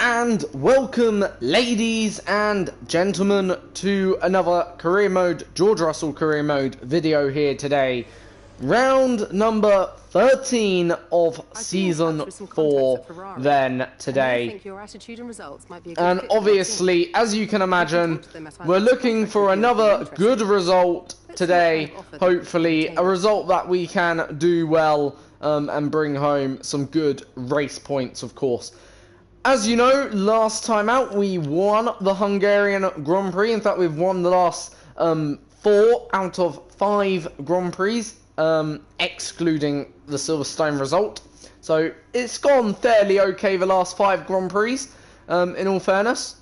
and welcome, ladies and gentlemen, to another career mode, George Russell career mode video here today. Round number 13 of season 4 then today. And obviously, as you can imagine, we're looking for another good result today. Hopefully, a result that we can do well and bring home some good race points, of course. As you know, last time out we won the Hungarian Grand Prix. In fact, we've won the last 4 out of 5 Grand Prix, excluding the Silverstone result. So it's gone fairly okay the last 5 Grand Prix, in all fairness.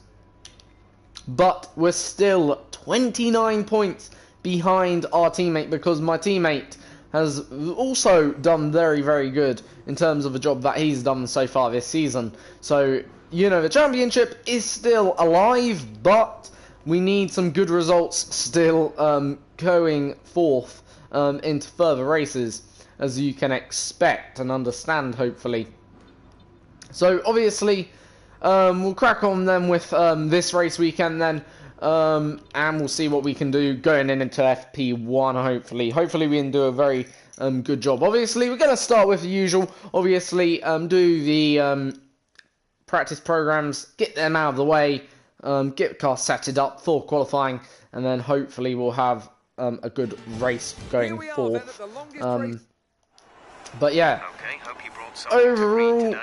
But we're still 29 points behind our teammate, because my teammate has also done very, very good in terms of the job that he's done so far this season. So, you know, the championship is still alive, but we need some good results still going forth into further races, as you can expect and understand, hopefully. So, obviously, we'll crack on then with this race weekend then. And we'll see what we can do going into FP1, hopefully. Hopefully we can do a very good job. Obviously, we're going to start with the usual. Obviously, do the practice programs, get them out of the way, get the car setted up for qualifying, and then hopefully we'll have a good race going forth. But yeah, overall...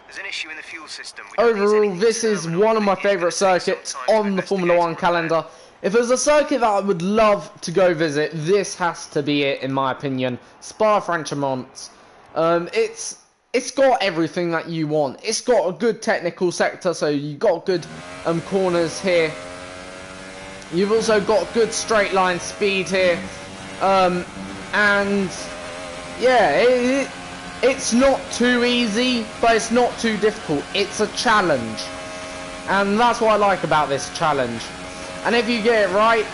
There's an issue in the fuel system. Overall, this is one of my favourite circuits on the Formula 1 calendar. If there's a circuit that I would love to go visit, this has to be it, in my opinion. Spa-Francorchamps. It's got everything that you want. It's got a good technical sector, so you've got good corners here. You've also got good straight line speed here. And yeah, it's not too easy, but it's not too difficult. It's a challenge. And that's what I like about this challenge. And if you get it right,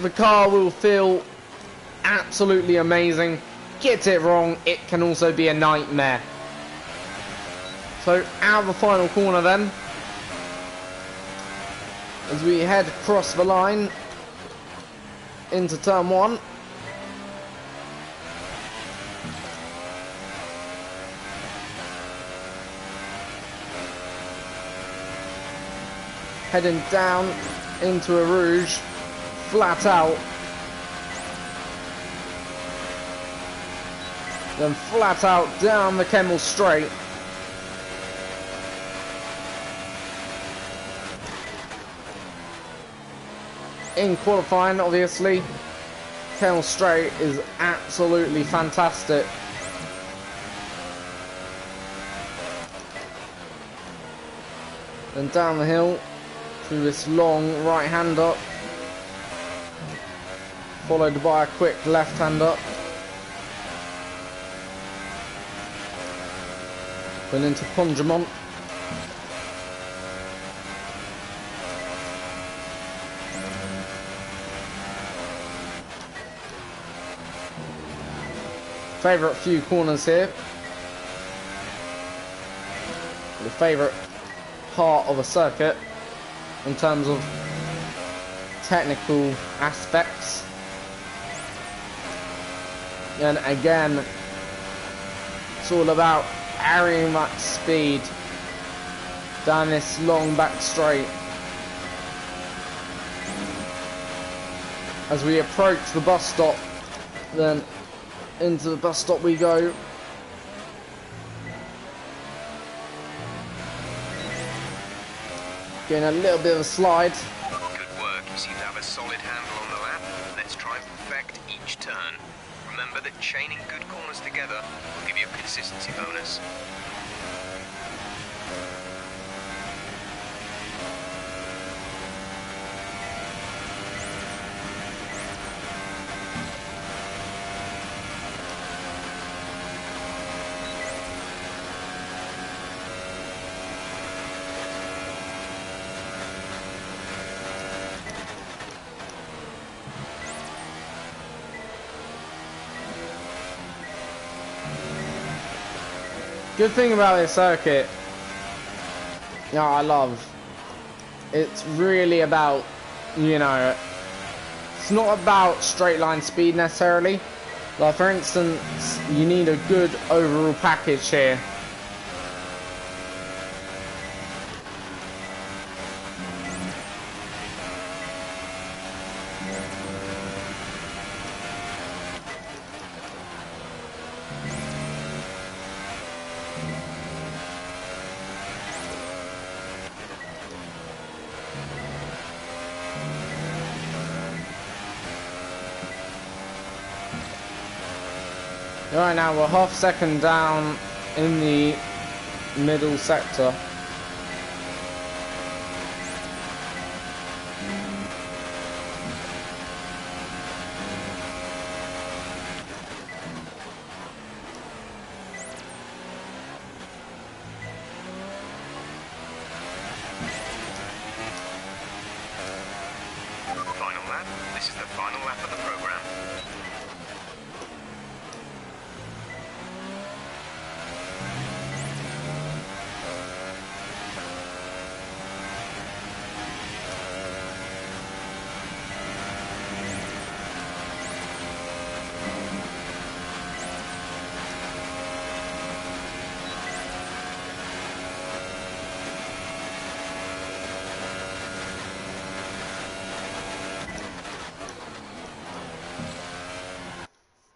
the car will feel absolutely amazing. Get it wrong, it can also be a nightmare. So, out of the final corner then, as we head across the line into turn 1. Heading down into a Rouge, flat out. Then flat out down the Kemmel Straight. In qualifying, obviously, Kemmel Straight is absolutely fantastic. Then down the hill through this long right-hander, followed by a quick left-hander. Then into Pondremont. Favourite few corners here. The favourite part of a circuit in terms of technical aspects. And again, it's all about carrying that speed down this long back straight. As we approach the bus stop, then into the bus stop we go. Getting a little bit of a slide. Good work. You seem to have a solid handle on the lap. Let's try and perfect each turn. Remember that chaining good corners together will give you a consistency bonus. Good thing about this circuit Yeah, I love. It's really about, you know, it's not about straight line speed necessarily. Like for instance, you need a good overall package here. Right now we're half second down in the middle sector. Final lap. This is the final lap of the program.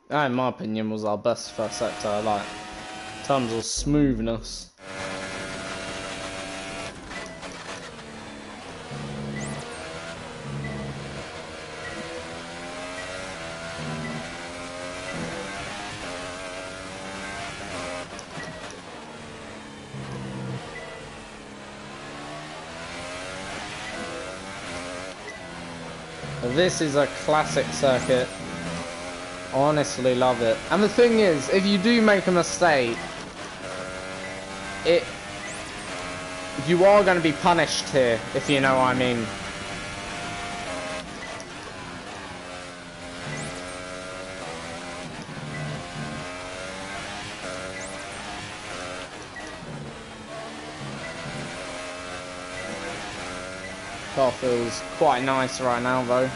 That, in my opinion, was our best first sector, like, in terms of smoothness. This is a classic circuit. Honestly love it. And the thing is, if you do make a mistake, you are going to be punished here, if you know what I mean. Car feels quite nice right now though.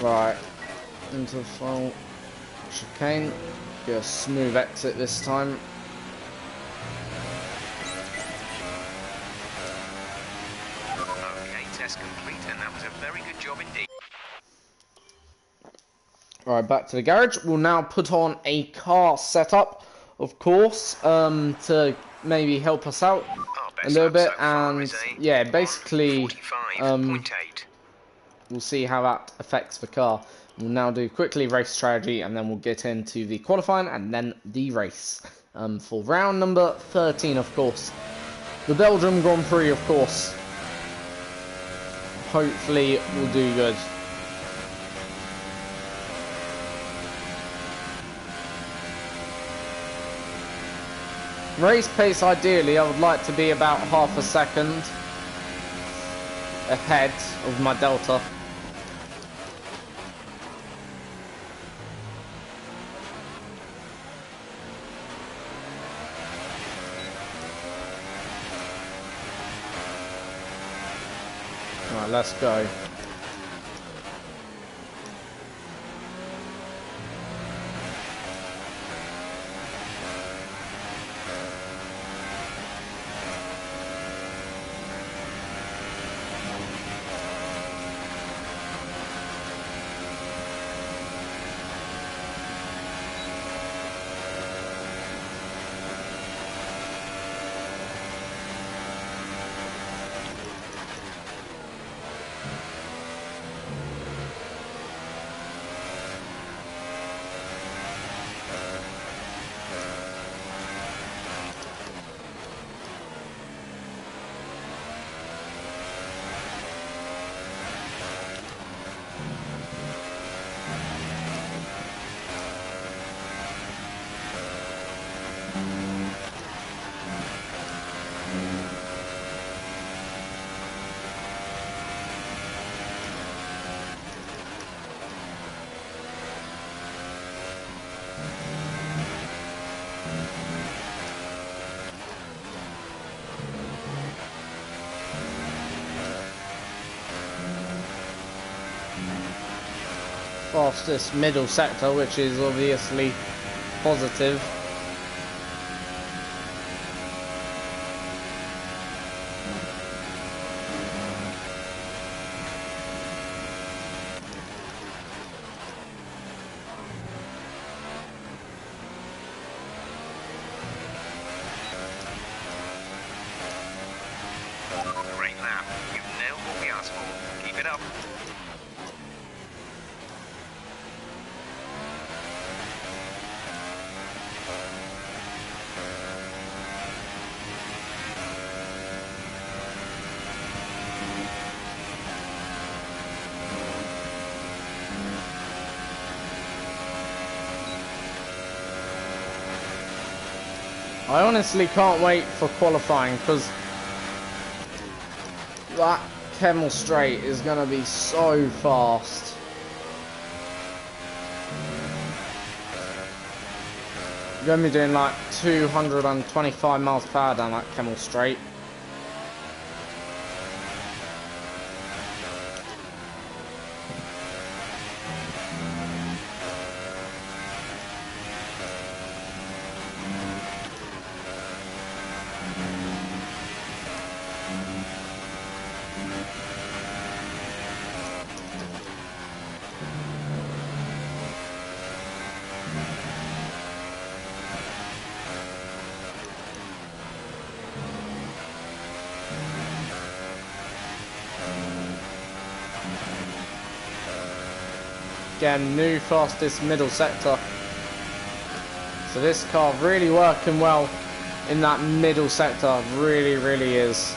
Right, into the final chicane. Get a smooth exit this time. Okay, test complete, and that was a very good job indeed. Right, back to the garage. We'll now put on a car setup, of course, to maybe help us out a little bit, and yeah, basically, we'll see how that affects the car. We'll now do quickly race strategy, and then we'll get into the qualifying and then the race for round number 13, of course. The Belgium Grand Prix, of course. Hopefully, we'll do good. Race pace, ideally, I would like to be about half a second ahead of my Delta. Right, let's go. fastest middle sector, which is obviously positive. Great lap. You've nailed what we asked for. Keep it up. I honestly can't wait for qualifying because that Kemmel Straight is going to be so fast. You're going to be doing like 225 miles per hour down that Kemmel Straight. Again, new fastest middle sector. So this car really working well in that middle sector. Really, really is.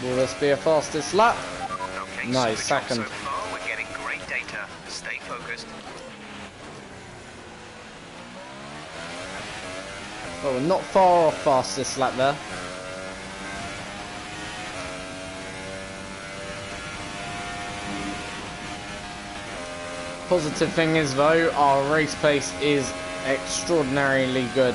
Will this be a fastest lap? Okay, No, so second. So far, we're getting great data. Stay focused. Oh, we're not far off fastest lap there. Positive thing is though, our race pace is extraordinarily good.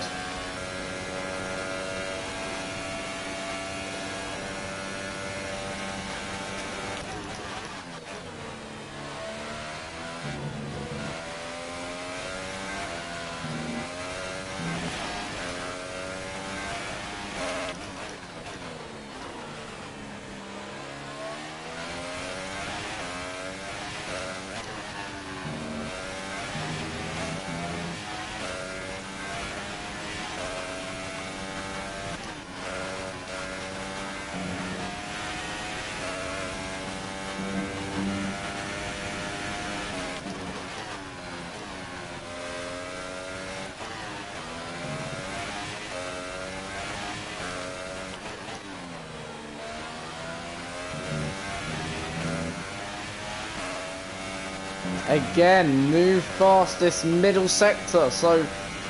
Again, new fastest middle sector, so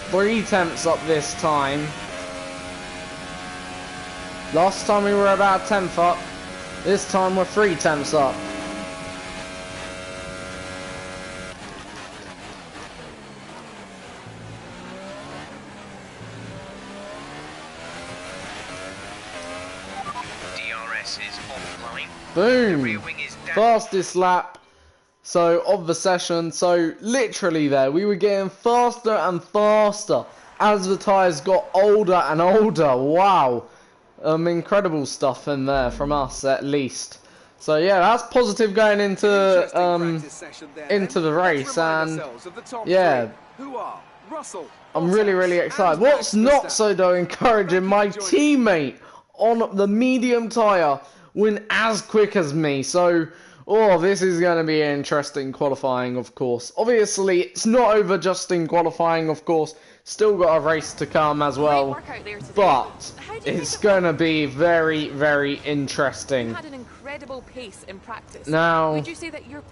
3 tenths up this time. Last time we were about 10th up, this time we're 3 tenths up. DRS is offline. Boom! The rear wing is down. Fastest lap. So, of the session, so literally there, we were getting faster and faster as the tyres got older and older. Wow. Incredible stuff in there from us, at least. So yeah, that's positive going into the race, and yeah, I'm really excited. What's not so though encouraging, my teammate on the medium tyre went as quick as me, so oh, this is going to be interesting qualifying, of course. Obviously, it's not over just in qualifying, of course. Still got a race to come as well. But it's going to be very interesting. You had an incredible pace in practice. Now, would you say that your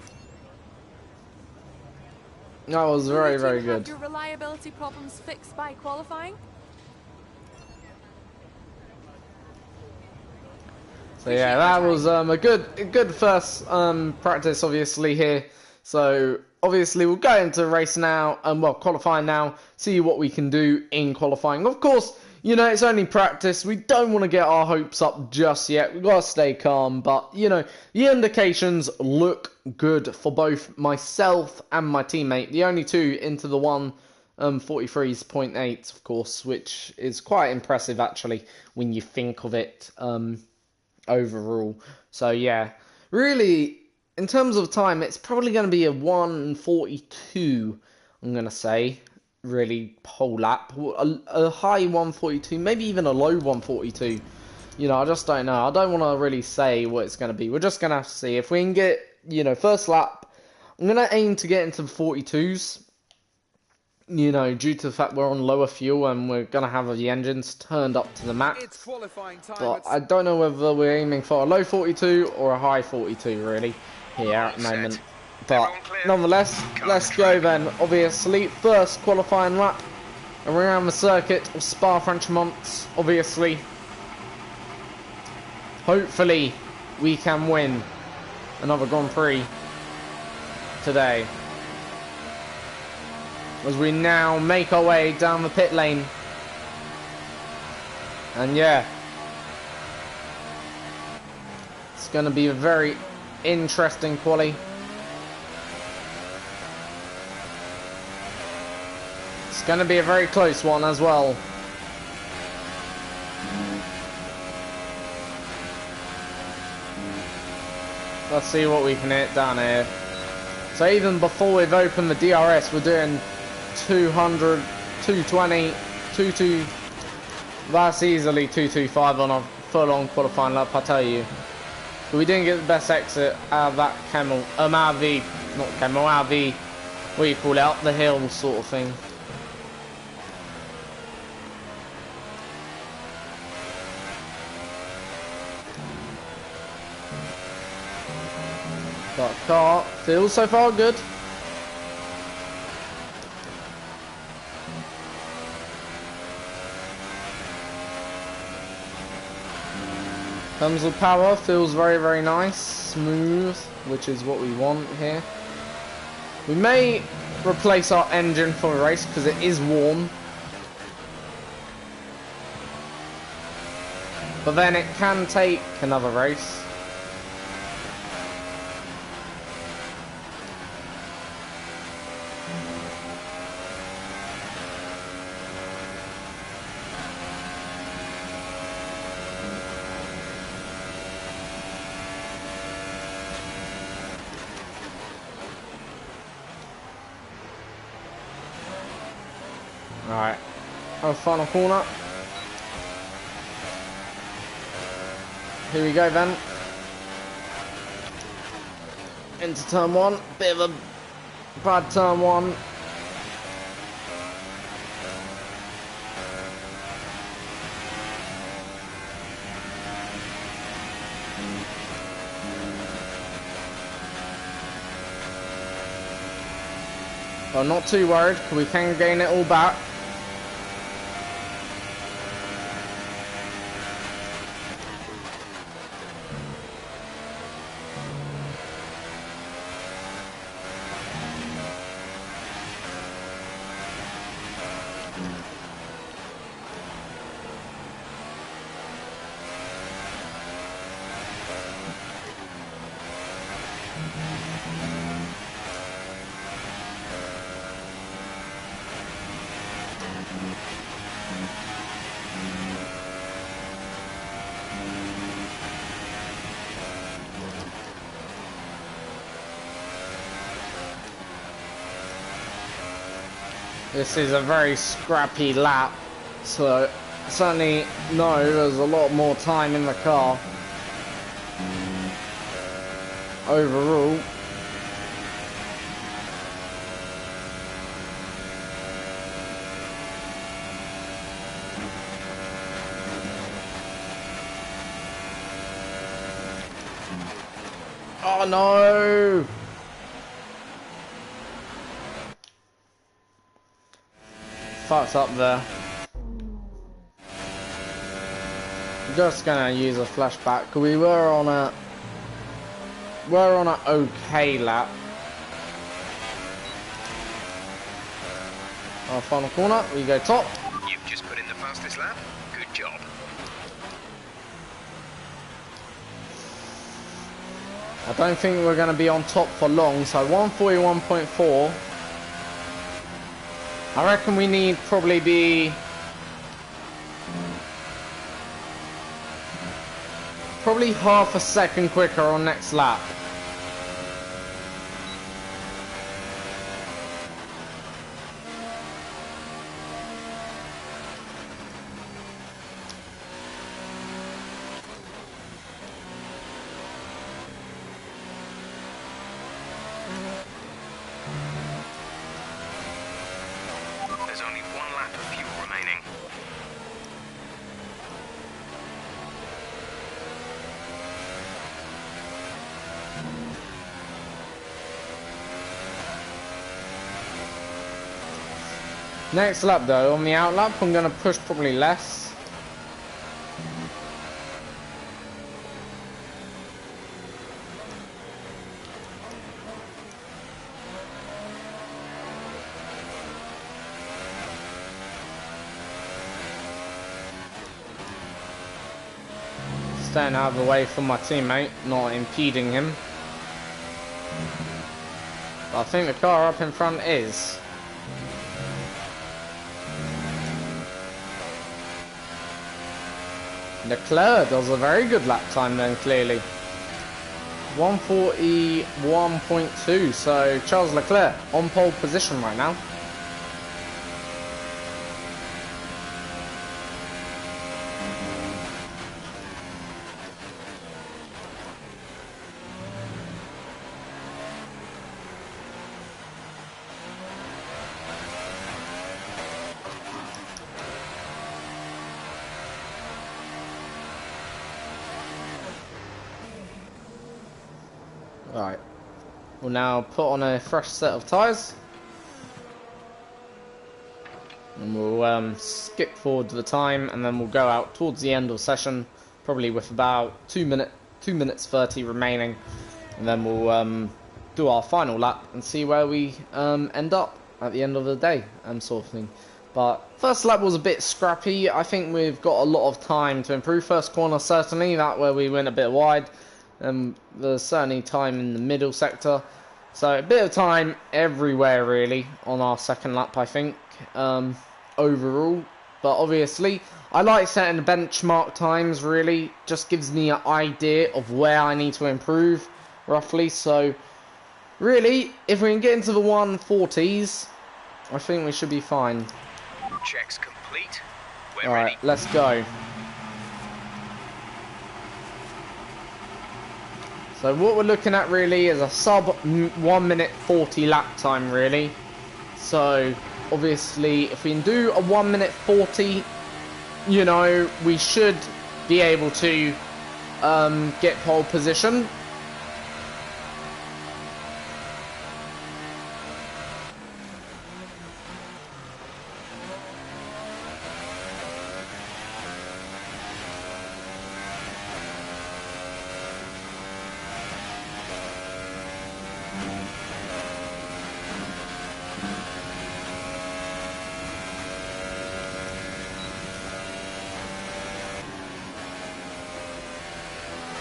that was very good. Have your reliability problems fixed by qualifying? So yeah, that was a good first practice, obviously here. So obviously we'll go into the race now, and well, qualifying now, see what we can do in qualifying. Of course, you know, it's only practice. We don't want to get our hopes up just yet. We've got to stay calm. But, you know, the indications look good for both myself and my teammate. The only two into the 1:43.8, of course, which is quite impressive, actually, when you think of it overall. So, yeah, really, in terms of time, it's probably going to be a 1:42, I'm going to say. Really whole lap, a high 1:42, maybe even a low 1:42. You know, I just don't know. I don't want to really say what it's going to be. We're just going to have to see. If we can get, you know, first lap, I'm going to aim to get into the 42s. You know, due to the fact we're on lower fuel and we're going to have the engines turned up to the max. It's qualifying time, but I don't know whether we're aiming for a low 42 or a high 42, really, here at the moment. But nonetheless, let's go then. Obviously, first qualifying lap around the circuit of Spa-Francorchamps, obviously. Hopefully, we can win another Grand Prix today. As we now make our way down the pit lane. And yeah, it's going to be a very interesting quali. It's going to be a very close one as well. Let's see what we can hit down here. So even before we've opened the DRS, we're doing 200, 220, 22. That's easily 225 on a full-on qualifying lap, I tell you. But we didn't get the best exit out of that camel, out of the, not camel, out of the, what do you call it, up the hill sort of thing. But car feels so far good. Comes with power, feels very, very nice, smooth, which is what we want here. We may replace our engine for a race because it is warm. But then it can take another race. Alright, our final corner. Here we go then. Into turn one. Bit of a bad turn one. Well, not too worried, because we can gain it all back. This is a very scrappy lap, so certainly no, there's a lot more time in the car overall. Oh no! Fucked up there. Just gonna use a flashback. We were on a okay lap. our final corner. We go top. You've just put in the fastest lap. Good job. I don't think we're going to be on top for long, so 141.4. I reckon we need probably be half a second quicker on next lap. There's only one lap of fuel remaining. Next lap though, on the out lap, I'm going to push probably less. Staying out of the way from my teammate, not impeding him. But I think the car up in front is. Leclerc does a very good lap time then, clearly. 141.2, so Charles Leclerc on pole position right now. Right, we'll now put on a fresh set of tyres, and we'll skip forward to the time, and then we'll go out towards the end of the session, probably with about 2 minutes 30 remaining, and then we'll do our final lap and see where we end up at the end of the day, sort of thing. But first lap was a bit scrappy. I think we've got a lot of time to improve. First corner certainly, that where we went a bit wide. There's certainly time in the middle sector, so a bit of time everywhere really on our second lap, I think, overall. But obviously I like setting the benchmark times, really just gives me an idea of where I need to improve roughly. So really, if we can get into the 140s, I think we should be fine. Checks complete. We're Alright, ready. let's go. So what we're looking at really is a sub 1 minute 40 lap time really. So obviously if we can do a 1 minute 40, you know, we should be able to get pole position.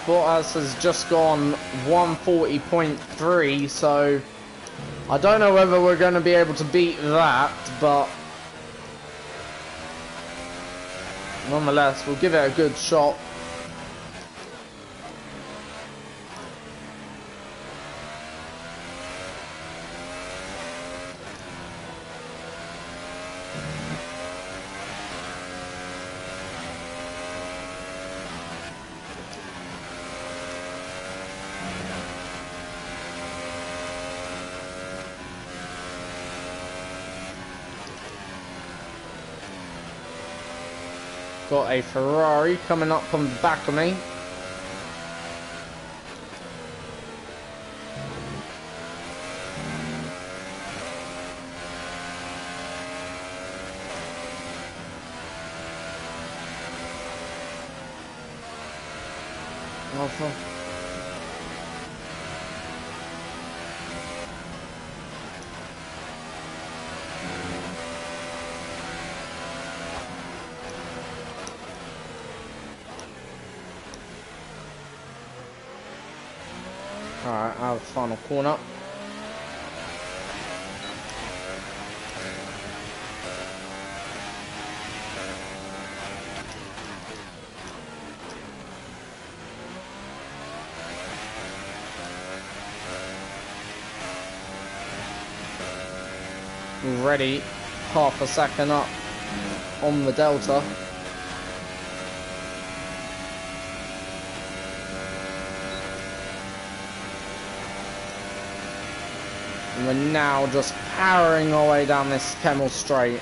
Bottas has just gone 140.3, so I don't know whether we're going to be able to beat that, but nonetheless, we'll give it a good shot. Got a Ferrari coming up from the back of me. Alpha. Alright, our final corner. Already half a second up on the delta. And we're now just powering our way down this Kemmel Straight.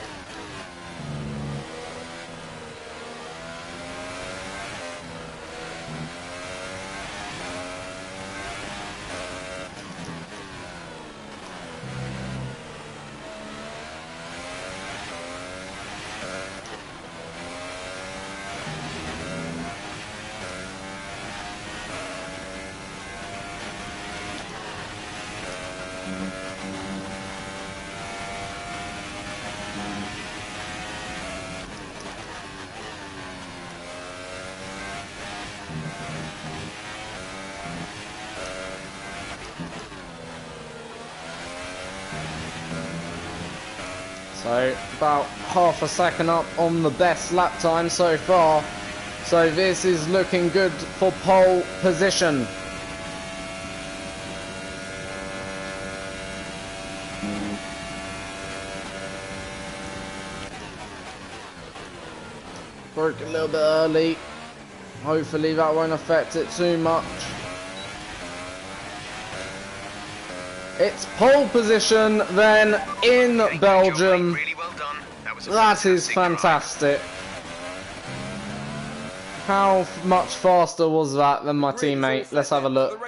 So about half a second up on the best lap time so far. So this is looking good for pole position. Broke a little bit early. Hopefully that won't affect it too much. It's pole position then in Belgium. Really well done. That is fantastic. How much faster was that than my teammate? Let's have a look.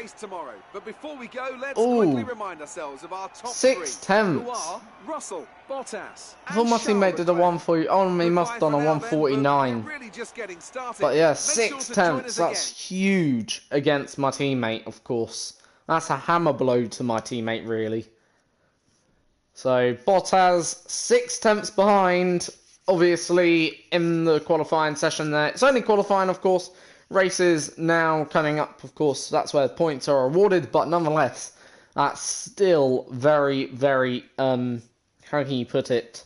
But before we go, let's Ooh. quickly remind ourselves of our top 6 three, tenths. who are Russell, Bottas, I thought my teammate did a 140. Oh, he must have done a 149. Really just getting started. But yeah, Make 6 sure to join tenths. us That's again. huge against my teammate, of course. That's a hammer blow to my teammate, really. So Bottas 6 tenths behind. Obviously, in the qualifying session there. It's only qualifying, of course. Races now coming up, of course. That's where points are awarded. But nonetheless, that's still very, very, how can you put it?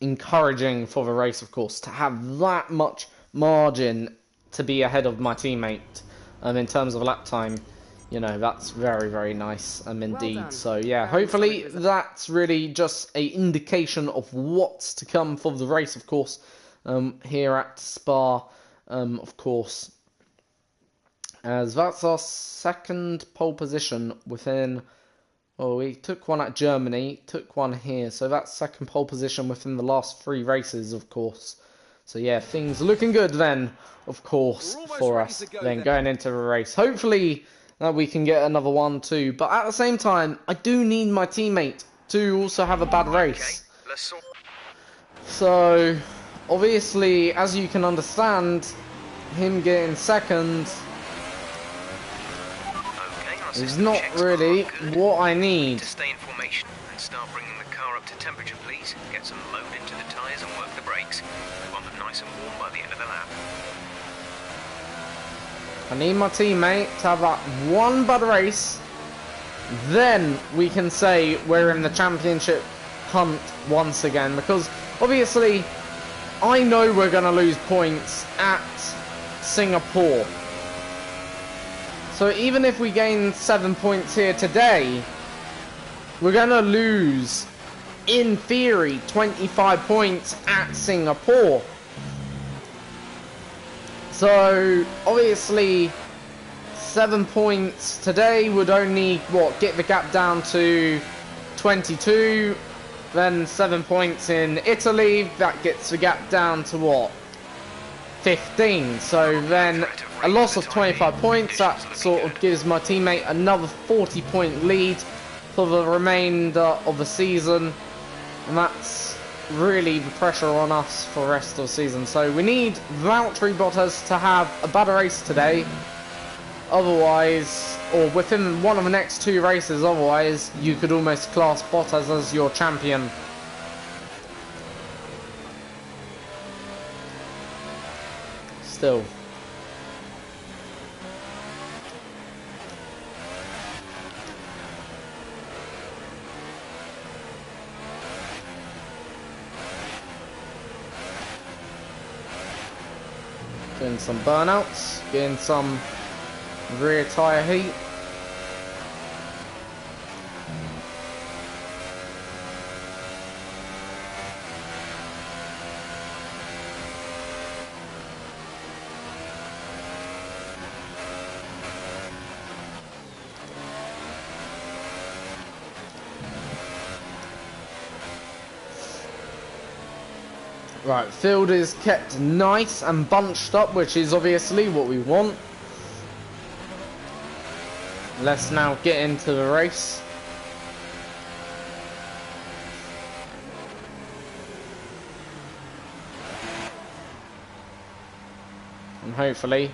Encouraging for the race, of course. To have that much margin to be ahead of my teammate in terms of lap time. You know, that's very, very nice, indeed. done. So, yeah, hopefully that's really just a indication of what's to come for the race, of course, here at Spa, of course. As that's our second pole position within... Well, we took one at Germany, took one here, so that's second pole position within the last 3 races, of course. So, yeah, things looking good then, of course, for us, then going into the race. Hopefully... we can get another one too, but at the same time, I do need my teammate to also have a bad race. So, obviously, as you can understand, him getting second is not really what I need. To stay in formation and start bringing the car up to temperature, please. Get some load into the tyres and work the brakes. We want them nice and warm by the end of the lap. I need my teammate to have that one bad race. Then we can say we're in the championship hunt once again. Because obviously, I know we're going to lose points at Singapore. So even if we gain 7 points here today, we're going to lose, in theory, 25 points at Singapore. So, obviously, 7 points today would only, get the gap down to 22. Then 7 points in Italy, that gets the gap down to 15. So then a loss of 25 points, that sort of gives my teammate another 40-point lead for the remainder of the season. And that's really the pressure on us for the rest of the season. So we need Valtteri Bottas to have a bad race today. Otherwise, or within one of the next 2 races, otherwise, you could almost class Bottas as your champion. Still. Getting some burnouts, getting some rear tyre heat. Right, field is kept nice and bunched up, which is obviously what we want. Let's now get into the race. And hopefully,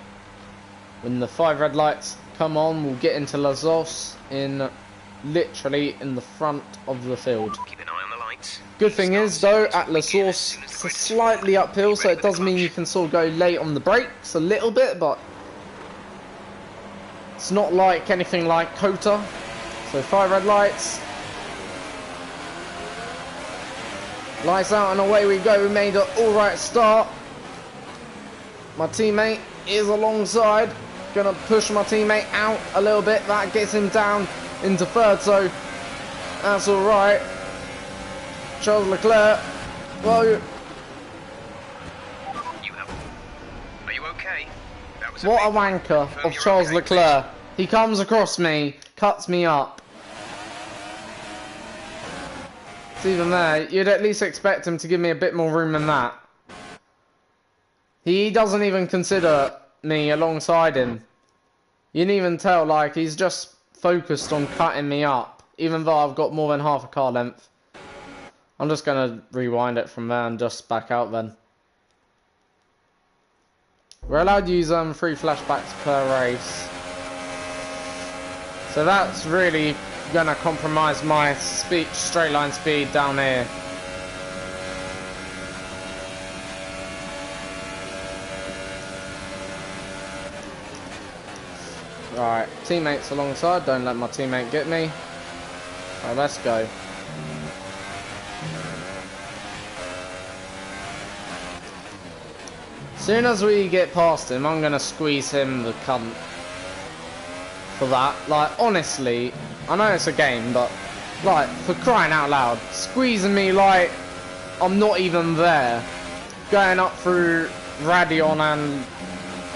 when the 5 red lights come on, we'll get into Lazos literally in the front of the field. Keep an eye on the lights. Good thing is though, at La Source, it's a slightly uphill, so it does mean you can sort of go late on the brakes a little bit, but it's not like anything like Kota. So 5 red lights. Lights out and away we go. We made an alright start. My teammate is alongside. Gonna push my teammate out a little bit. That gets him down into 3rd, so that's alright. Charles Leclerc. Whoa. Are you okay? That was What a big one. wanker Confirm of you're Charles okay, Leclerc. He comes across me, cuts me up. It's even there. You'd at least expect him to give me a bit more room than that. He doesn't even consider me alongside him. You can even tell, like, he's just focused on cutting me up, even though I've got more than half a car length. I'm just going to rewind it from there and just back out then. We're allowed to use 3 flashbacks per race. So that's really going to compromise my straight line speed down here. Right, teammates alongside, don't let my teammate get me. Right, let's go. Soon as we get past him, I'm gonna squeeze him the cunt for that. Like, honestly, I know it's a game, but like, for crying out loud, squeezing me like I'm not even there. Going up through Radion and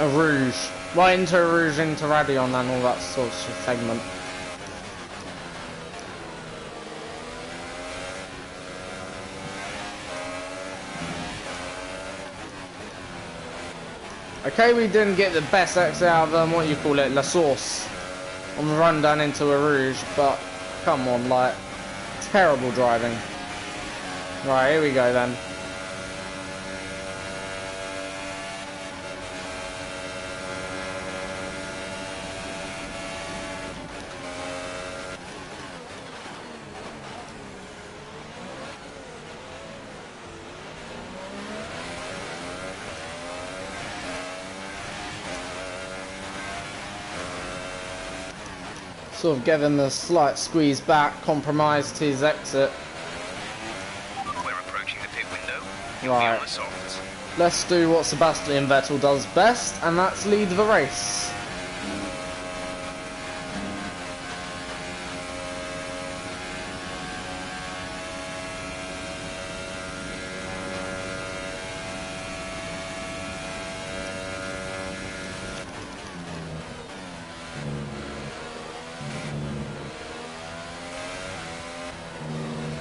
a Rouge. Right into Rouge, into Radion and all that sort of segment. Okay, we didn't get the best exit out of what you call it, La Source, on the run down into a Rouge, but come on, like, terrible driving. Right, here we go then. Sort of gave him a slight squeeze back, compromised his exit. We're approaching the pit window. You'll be Right. on the softs. Let's do what Sebastian Vettel does best, and that's lead the race.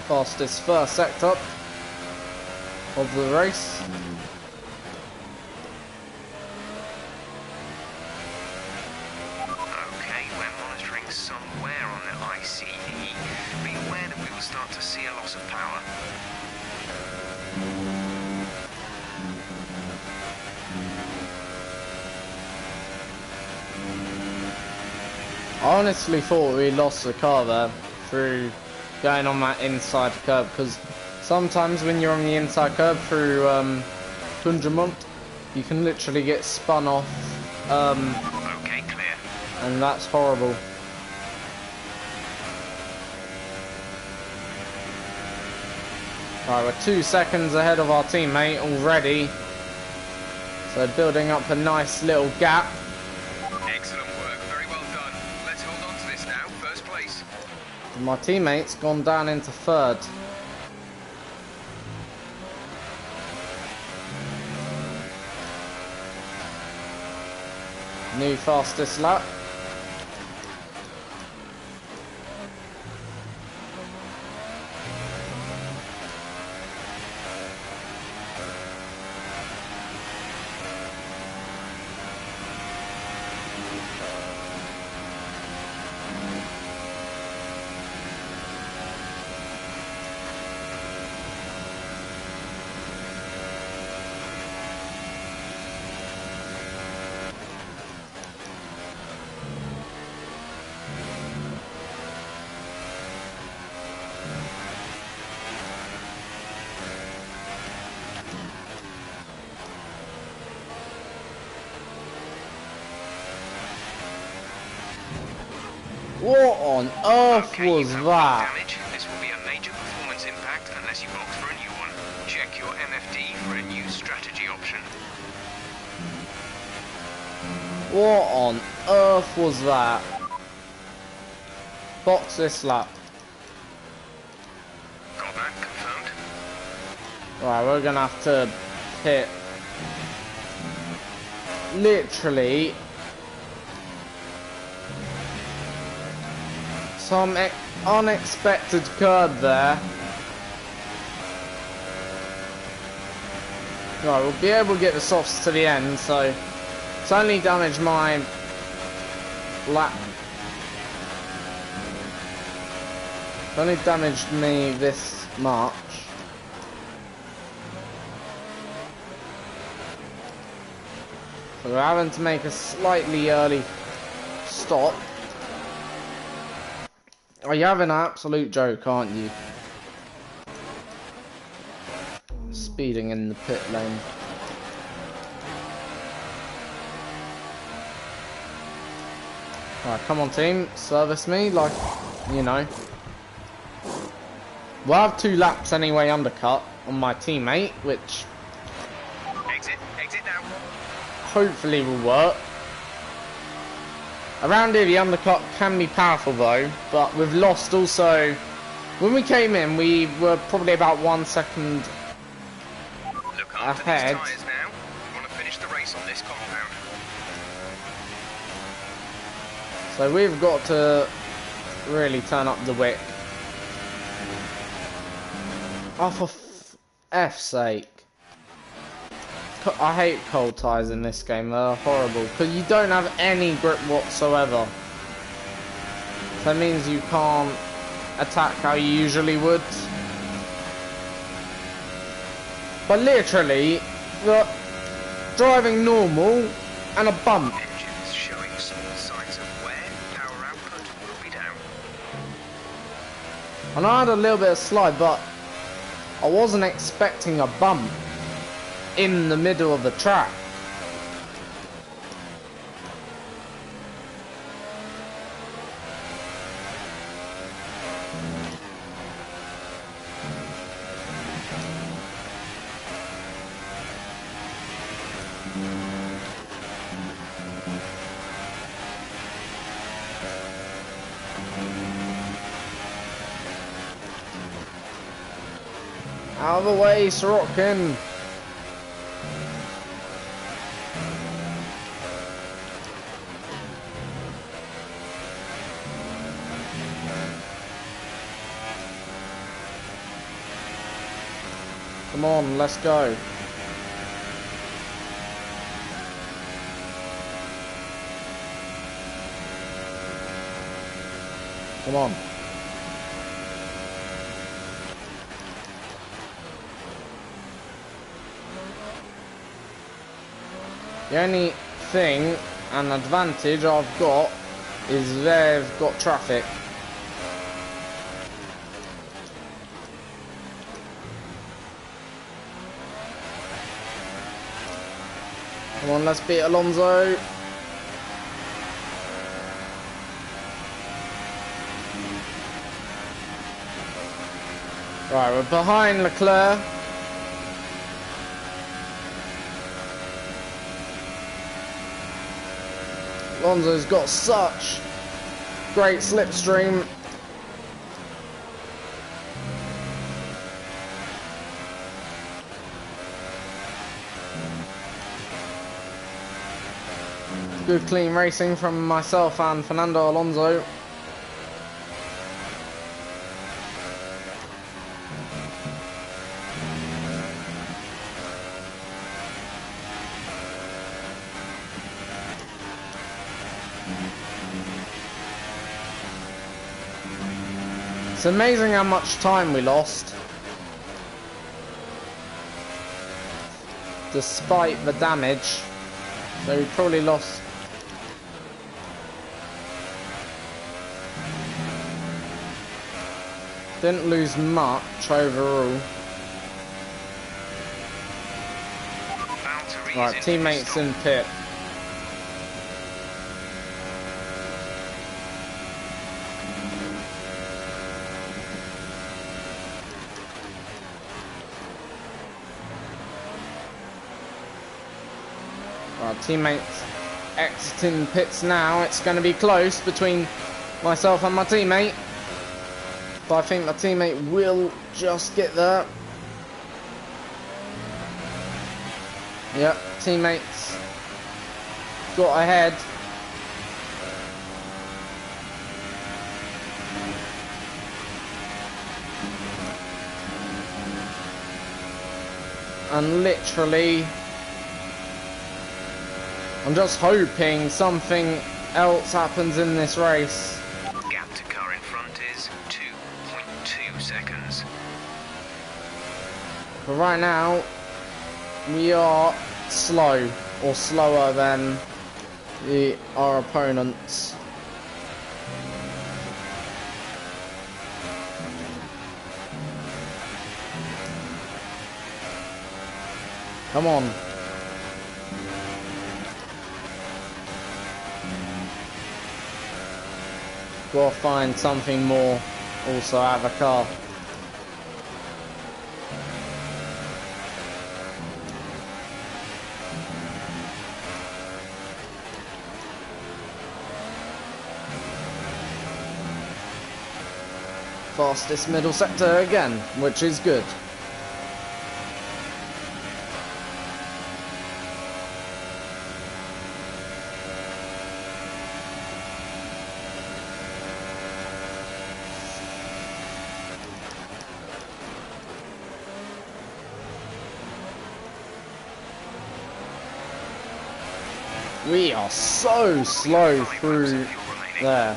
Fastest first sector of the race. Okay, we're monitoring somewhere on the ICE. Be aware that we will start to see a loss of power. I honestly thought we lost the car there through going on that inside curb, because sometimes when you're on the inside curb through Tunjamont, you can literally get spun off, Okay, clear. and that's horrible. Right, we're 2 seconds ahead of our teammate already. So building up a nice little gap. Excellent work, very well done. Let's hold on to this now, first place. My teammate's gone down into third. New fastest lap. What on earth Okay, was you have that? damage. This will be a major performance impact unless you opt for a new one. Check your MFD for a new strategy option. What on earth was that? Box this lap. Got that confirmed? Right, we're gonna have to hit literally some unexpected curb there. Right, we'll be able to get the softs to the end, so it's only damaged my lap. It's only damaged me this much. So we're having to make a slightly early stop. Oh, you're having an absolute joke, aren't you? Speeding in the pit lane. Right, come on team, service me like, you know. We'll have 2 laps anyway undercut on my teammate, which Exit now. hopefully will work. Around here the undercut can be powerful though, but we've lost also. When we came in we were probably about 1 second Look after ahead. these tyres now. We want to finish the race on this compound. So we've got to really turn up the wick. Oh, for F's sake. I hate cold tyres in this game, they're horrible. Because you don't have any grip whatsoever. That means you can't attack how you usually would. But literally, the driving normal and a bump. Engines showing small signs of wear. Power output will be down. And I had a little bit of slide, but I wasn't expecting a bump in the middle of the track. Out of the way, Sorokin. Come on, let's go. Come on. The only thing and advantage I've got is they've got traffic. Come on, let's beat Alonso. Right, we're behind Leclerc. Alonso's got such great slipstream. Good clean racing from myself and Fernando Alonso. It's amazing how much time we lost, despite the damage. So we probably lost. Didn't lose much overall. Right, teammates in pit. Right, teammates exiting pits now. It's going to be close between myself and my teammate. But I think my teammate will just get there. Yep, teammates got ahead. And literally, I'm just hoping something else happens in this race. Gap to car in front is 2.2 seconds. But right now, we are slow, or slower than our opponents. Come on. Gotta find something more also out of the car. Fastest middle sector again, which is good. We are so slow through there.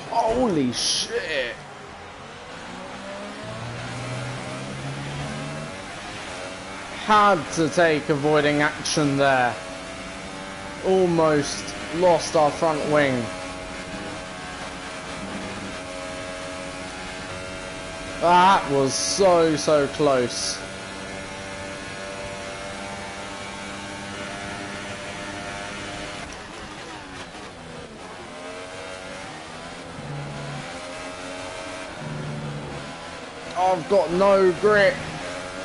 Holy shit. Had to take avoiding action there. Almost lost our front wing. That was so close. I've got no grip.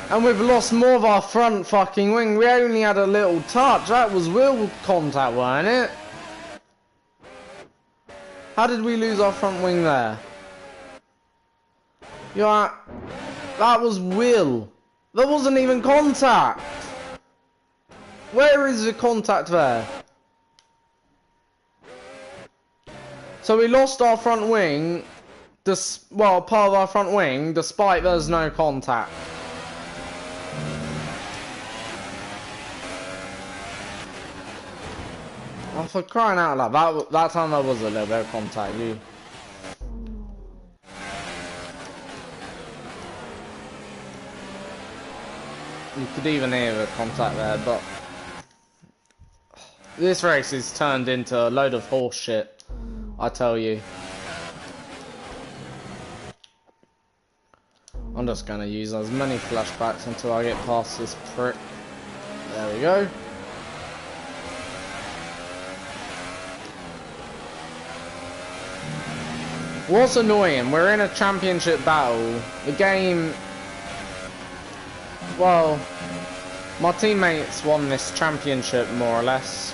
And we've lost more of our front fucking wing. We only had a little touch. That was wheel contact, weren't it? How did we lose our front wing there? Yeah, that was wheel. That wasn't even contact. Where is the contact there? So we lost our front wing. Well, part of our front wing, despite there's no contact. Oh, for crying out loud, that time there was a little bit of contact. You could even hear the contact there, but this race is turned into a load of horse shit, I tell you. I'm just gonna use as many flashbacks until I get past this prick. There we go. What's annoying, we're in a championship battle. The game, well, My teammates won this championship, more or less.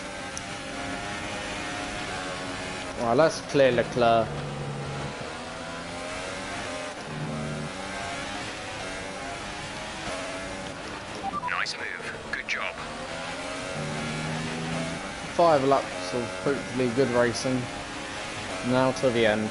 Right, let's clear Leclerc. Nice move. Good job. 5 laps of hopefully good racing. Now to the end.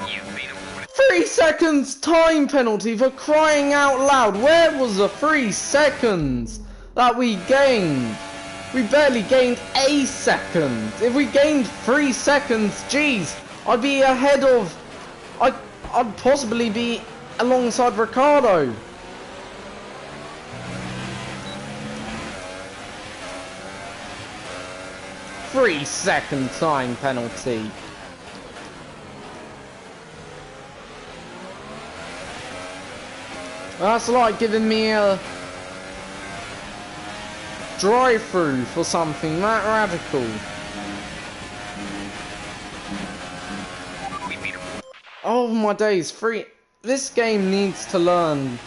You've been awarded 3 seconds time penalty, for crying out loud. Where was the 3 seconds that we gained? We barely gained a second. If we gained 3 seconds, geez, I'd be ahead of... I'd possibly be alongside Ricardo. Three-second time penalty. That's like giving me a drive-through for something that radical. We've been awarded. Oh my days, this game needs to learn.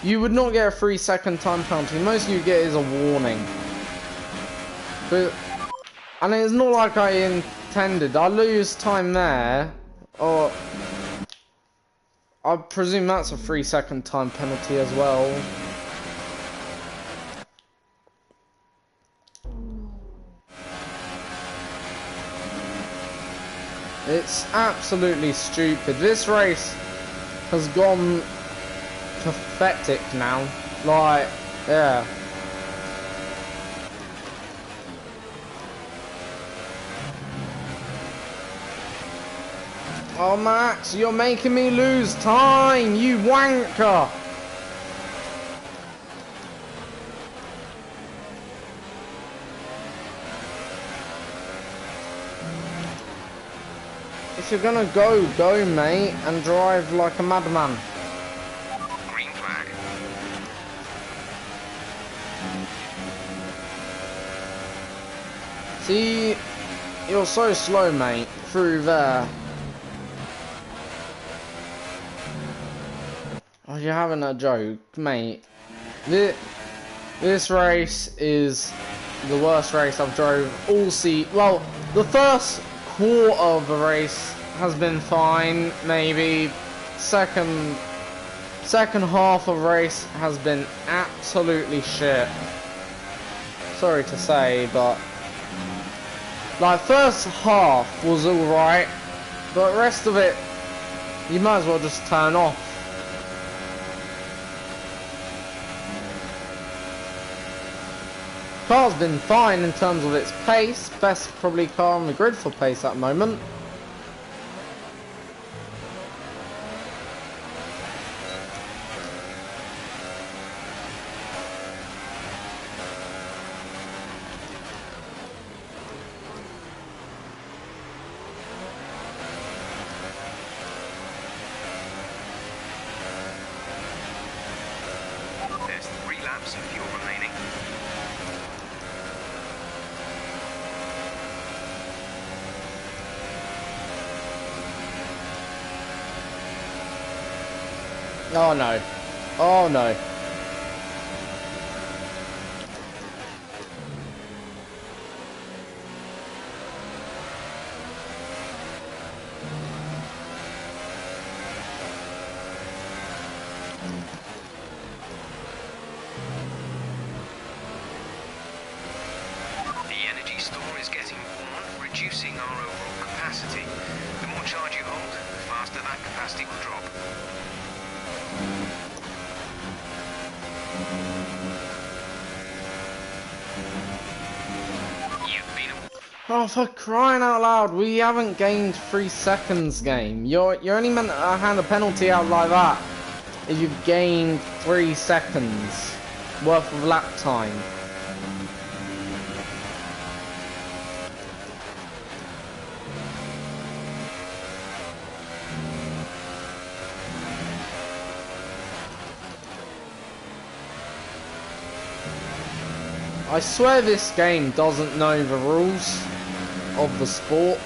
You would not get a 3-second time penalty. Most you get is a warning. And it's not like I intended. I lose time there, or I presume that's a 3-second time penalty as well. It's absolutely stupid. This race has gone pathetic now. Like, yeah. Oh, Max, you're making me lose time, you wanker! If you're gonna go, go, mate, and drive like a madman. Green flag. See, you're so slow, mate, through there. Oh, you're having a joke, mate. This race is the worst race I've drove all season. Well, the first quarter of the race has been fine, maybe. Second half of the race has been absolutely shit. Sorry to say, but like first half was alright, but the rest of it you might as well just turn off. Car's been fine in terms of its pace, best probably car on the grid for pace at the moment. There's 3 laps of fuel remaining. Oh no. Oh no. The energy store is getting worn, reducing our overall capacity. The more charge you hold, the faster that capacity will drop. You've been awarded. Oh, for crying out loud, we haven't gained 3 seconds, game. You're only meant to hand a penalty out like that if you've gained 3 seconds worth of lap time. I swear this game doesn't know the rules of the sport.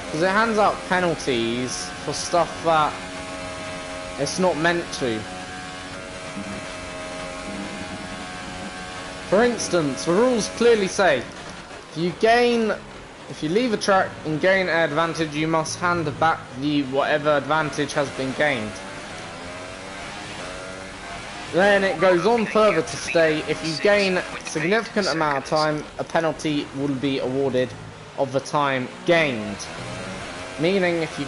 Because it hands out penalties for stuff that it's not meant to. For instance, the rules clearly say if you leave a track and gain an advantage, you must hand back the whatever advantage has been gained. Then it goes on further to say if you gain a significant amount of time, a penalty will be awarded of the time gained. Meaning if you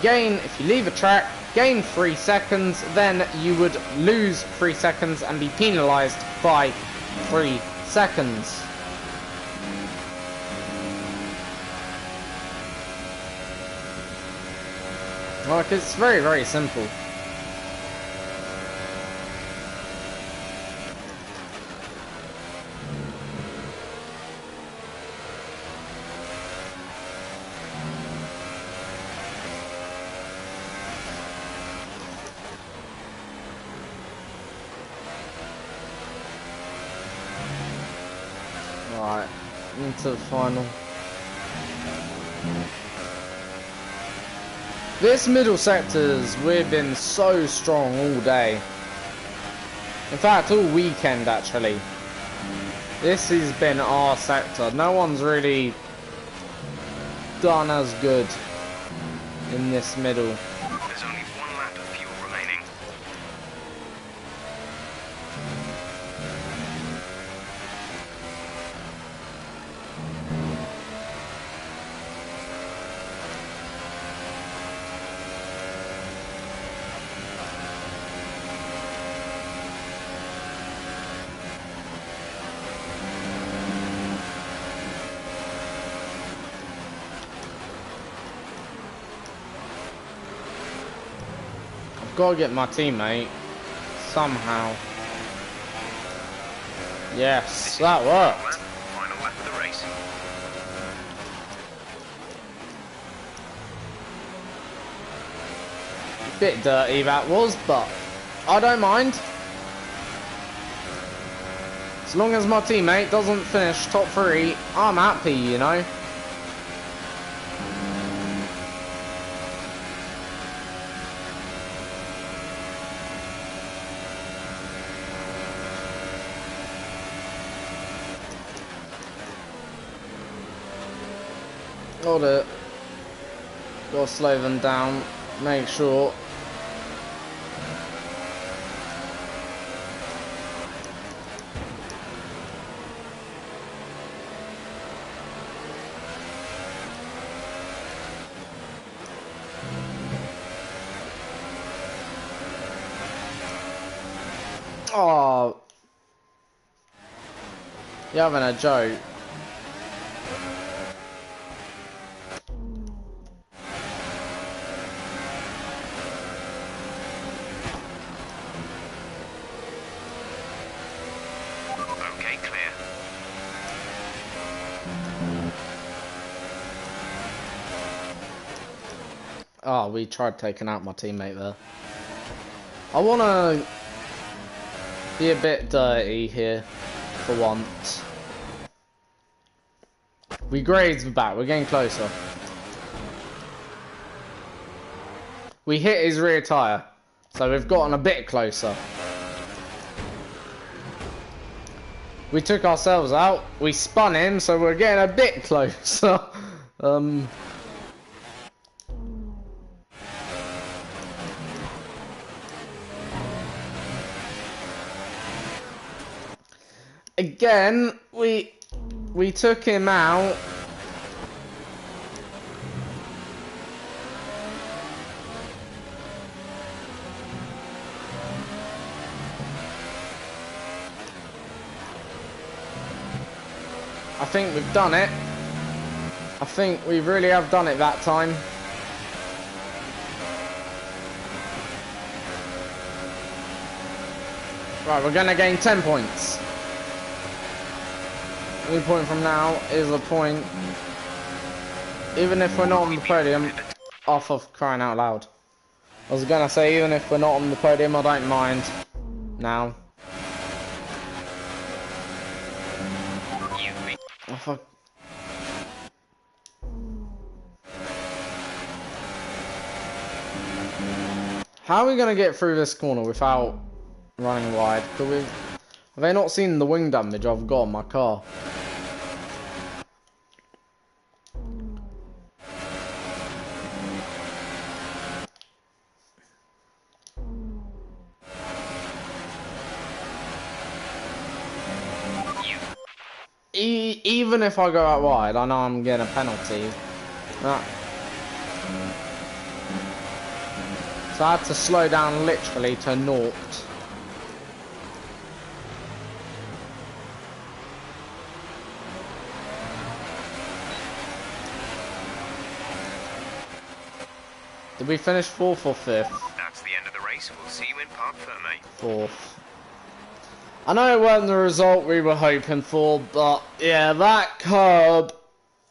leave a track, gain 3 seconds, then you would lose 3 seconds and be penalised by 3 seconds. Like, it's very, very simple. Right, into the final. This middle sectors, we've been so strong all day. In fact, all weekend actually. This has been our sector. No one's really done as good in this middle. There's only 1 lap of fuel remaining. Gotta get my teammate somehow. Yes, that worked. Final lap of the race. Bit dirty that was, but I don't mind. As long as my teammate doesn't finish top 3, I'm happy, you know. Got it. Gotta slow them down. Make sure. Oh, you're having a joke. Okay, clear. Oh, we tried taking out my teammate there. I wanna be a bit dirty here for once. We grazed the back, we're getting closer. We hit his rear tyre, so we've gotten a bit closer. We took ourselves out, we spun him, so we're getting a bit closer. Again, we took him out. I think we've done it. I think we really have done it that time. Right, we're gonna gain 10 points. Any point from now is a point. Even if we're not on the podium, off of crying out loud. I was gonna say, even if we're not on the podium, I don't mind. Now. Oh, fuck. How are we going to get through this corner without running wide? Have they not seen the wing damage I've got on my car? Even if I go out wide, I know I'm getting a penalty. So I had to slow down literally to naught. Did we finish 4th or 5th? That's the end of the race. We'll see you in Parc Ferme. 4th. I know it wasn't the result we were hoping for, but yeah, that curb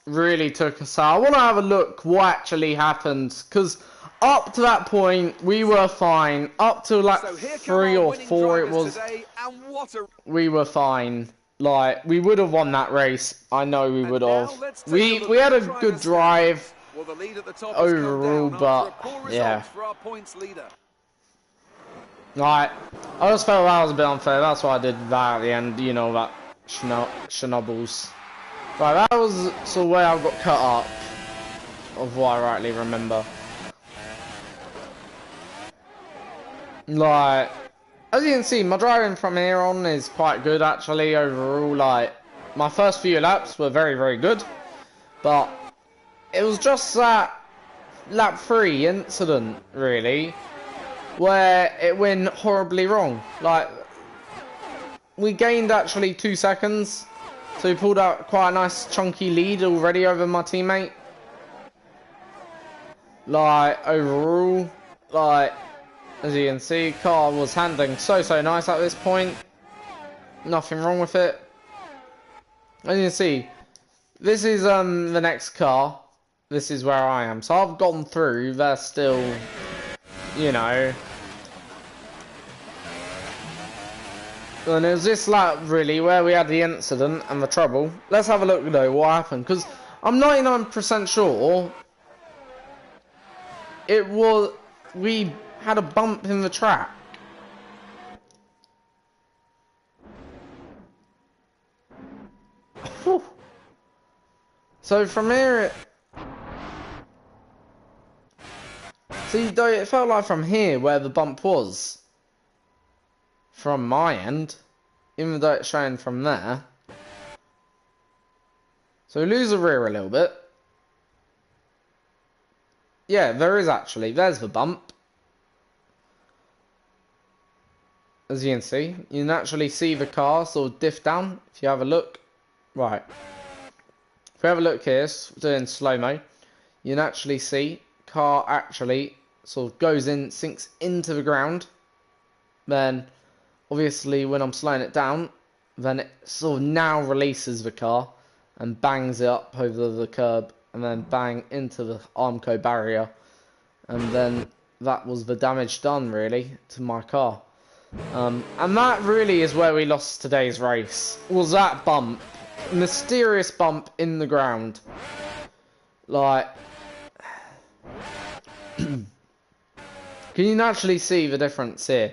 really took us out. I want to have a look what actually happened, because up to that point we were fine. Up to like 3 or 4 it was, we were fine. Like, we would have won that race. I know we would have. We had a good drive overall, but yeah. Like, I just felt that was a bit unfair. That's why I did that at the end, you know, that shenobbles. Right, that was sort of where I got cut up, of what I rightly remember. Like, as you can see, my driving from here on is quite good, actually, overall. Like, my first few laps were very, very good. But it was just that lap 3 incident, really, where it went horribly wrong. Like, we gained actually 2 seconds, so we pulled out quite a nice chunky lead already over my teammate. Like, overall, like, as you can see, car was handling so nice at this point. Nothing wrong with it. As you can see, this is the next car. This is where I am. So I've gone through, they're still, you know. And it was this lap, really, where we had the incident and the trouble. Let's have a look, though, what happened. Because I'm 99% sure it was... we had a bump in the track. Whew. So from here it... see, though, it felt like from here where the bump was. From my end, even though it's showing from there. So we lose the rear a little bit. Yeah, there is actually. There's the bump. As you can actually see the car sort of diff down if you have a look. Right. If we have a look here, doing slow-mo, you can actually see car actually sort of goes in, sinks into the ground. Then obviously, when I'm slowing it down, then it sort of now releases the car and bangs it up over the curb and then bang into the Armco barrier. And then that was the damage done, really, to my car. And that really is where we lost today's race. Was that bump. Mysterious bump in the ground. Like... can you actually see the difference here?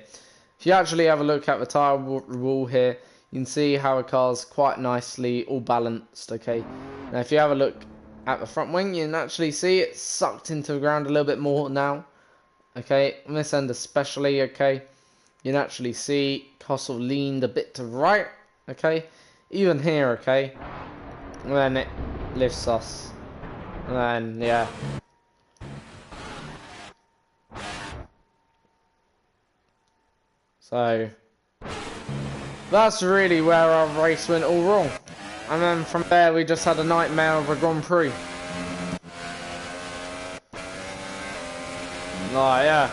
If you actually have a look at the tyre wall here, you can see how a car's quite nicely all balanced, okay? Now if you have a look at the front wing, you can actually see it's sucked into the ground a little bit more now. Okay, on this end especially, okay? You can actually see car sort of leaned a bit to right, okay? Even here, okay? And then it lifts us. And then, yeah. So, that's really where our race went all wrong. And then from there we just had a nightmare of a Grand Prix. Oh yeah.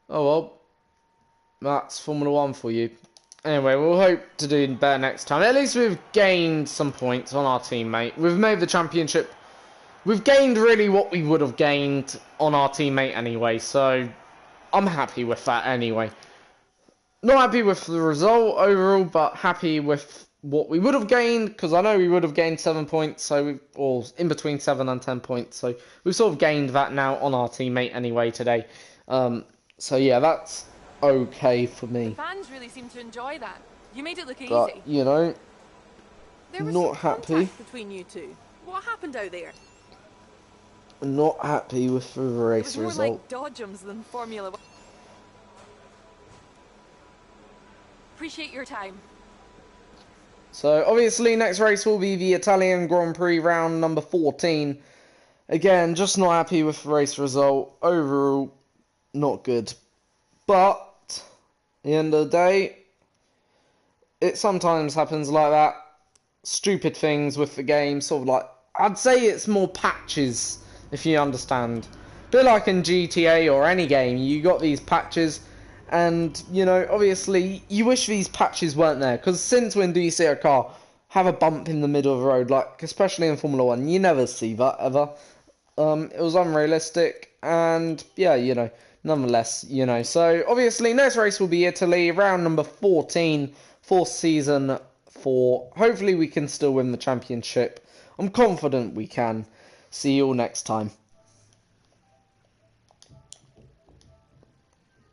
Oh well. That's Formula 1 for you. Anyway, we'll hope to do better next time. At least we've gained some points on our teammate. We've made the championship. We've gained really what we would have gained on our teammate anyway, so... I'm happy with that anyway. Not happy with the result overall, but happy with what we would have gained, because I know we would have gained 7 points, or in between 7 and 10 points. So we've sort of gained that now on our teammate anyway today. So yeah, that's okay for me. Fans really seem to enjoy that. You made it look But, easy. you know, There was not some happy. contact between you two. What happened out there? Not happy with the It race was more result. like Dodgems than Formula 1. Appreciate your time. So obviously next race will be the Italian Grand Prix round number 14. Again, just not happy with the race result. Overall, not good. But at the end of the day, it sometimes happens like that. Stupid things with the game, sort of like, I'd say it's more patches, if you understand. A bit like in GTA or any game, you got these patches, and, you know, obviously, you wish these patches weren't there, because since when do you see a car have a bump in the middle of the road, like, especially in Formula 1, you never see that, ever. It was unrealistic, and, yeah, you know, nonetheless, you know, so, obviously, next race will be Italy, round number 14, fourth season 4. Hopefully we can still win the championship. I'm confident we can. See you all next time.